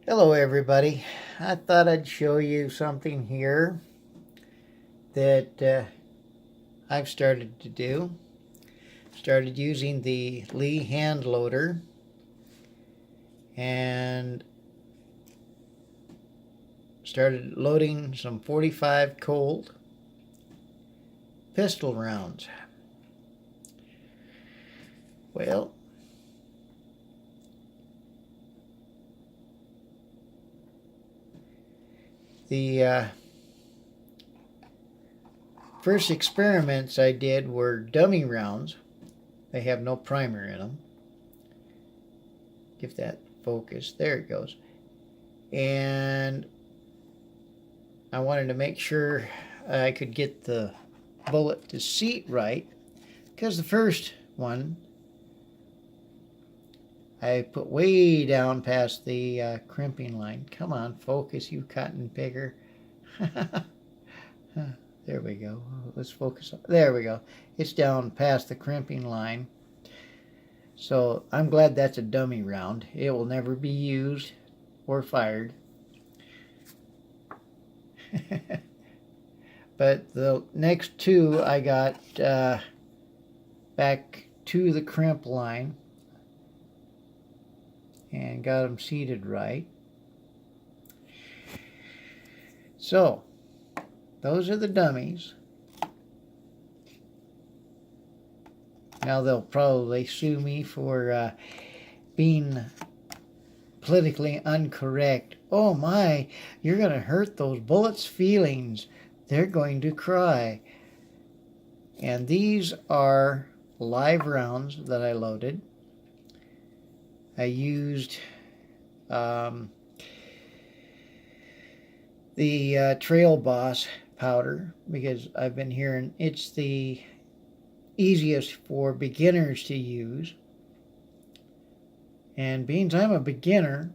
Hello everybody. I thought I'd show you something here that I've started to do. Started using the Lee hand loader and started loading some 45 Colt pistol rounds. Well, the first experiments I did were dummy rounds. They have no primer in them. Give that focus. There it goes. And I wanted to make sure I could get the bullet to seat right, because the first one I put way down past the crimping line. Come on, focus, you cotton picker. There we go. Let's focus. There we go. It's down past the crimping line. So I'm glad that's a dummy round. It will never be used or fired. But the next two I got back to the crimp line and got them seated right. So those are the dummies. Now they'll probably sue me for being politically incorrect. Oh my, you're going to hurt those bullets' feelings. They're going to cry. And these are live rounds that I loaded. I used the Trail Boss powder because I've been hearing it's the easiest for beginners to use. And being I'm a beginner,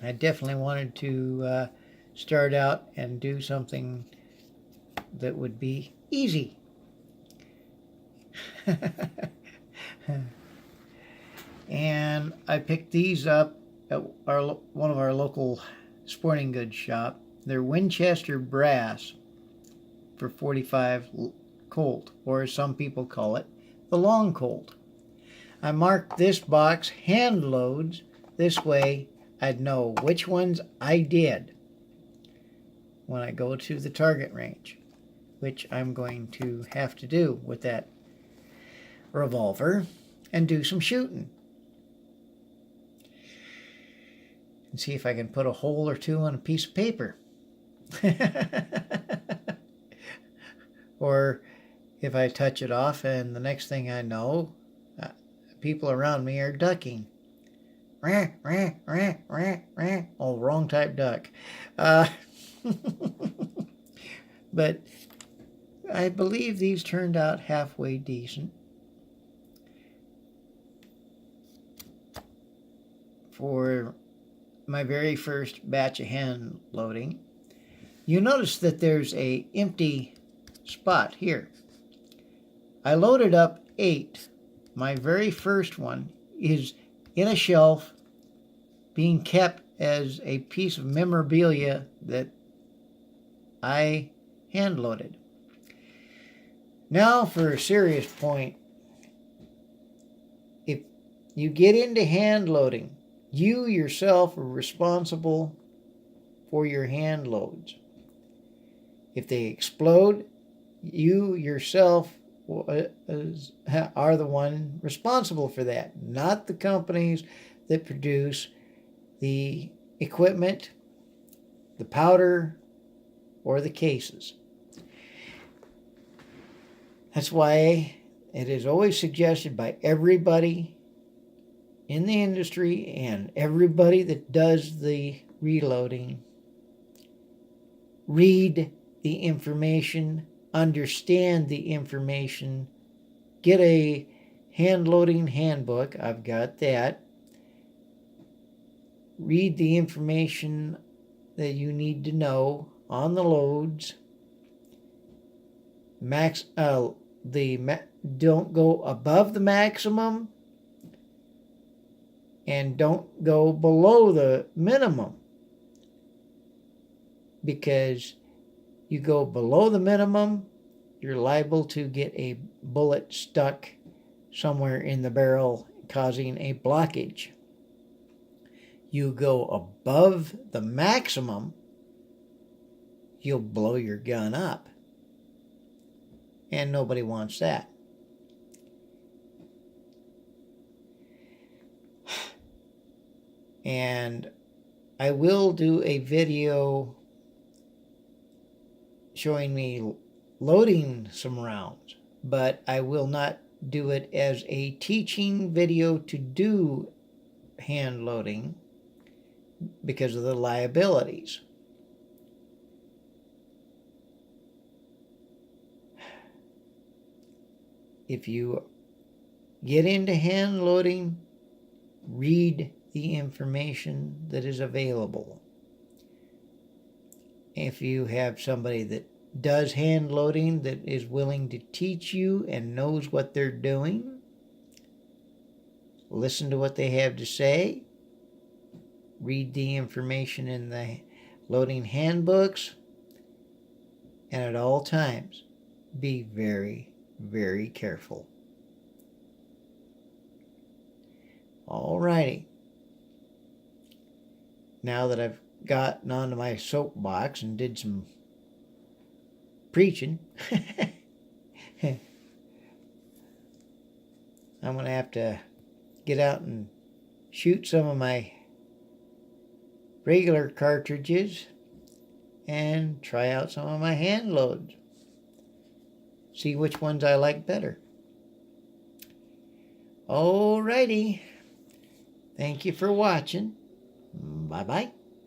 I definitely wanted to start out and do something that would be easy. And I picked these up at one of our local sporting goods shop. They're Winchester brass for 45 Colt, or as some people call it, the long Colt. I marked this box hand loads. This way I'd know which ones I did when I go to the target range, which I'm going to have to do with that revolver and do some shooting. And see if I can put a hole or two on a piece of paper. Or if I touch it off and the next thing I know, people around me are ducking. Rah, rah, rah, rah, rah. Oh, wrong type duck. But I believe these turned out halfway decent. For my very first batch of hand loading, you notice that there's a empty spot here. I loaded up 8. My very first one is in a shelf being kept as a piece of memorabilia that I hand loaded. Now for a serious point. If you get into hand loading, you yourself are responsible for your hand loads. If they explode, you yourself are the one responsible for that, not the companies that produce the equipment, the powder, or the cases. That's why it is always suggested by everybody in the industry and everybody that does the reloading, read the information, understand the information, get a hand loading handbook. I've got that. Read the information that you need to know on the loads. Don't go above the maximum. And don't go below the minimum, because you go below the minimum, you're liable to get a bullet stuck somewhere in the barrel, causing a blockage. You go above the maximum, you'll blow your gun up. And nobody wants that. And I will do a video showing me loading some rounds, but I will not do it as a teaching video to do hand loading because of the liabilities. If you get into hand loading, read the information that is available. If you have somebody that does hand loading that is willing to teach you and knows what they're doing, listen to what they have to say, read the information in the loading handbooks, and at all times be very, very careful. Alrighty. Now that I've gotten onto my soapbox and did some preaching, I'm going to have to get out and shoot some of my regular cartridges and try out some of my hand loads. See which ones I like better. Alrighty. Thank you for watching. Bye-bye.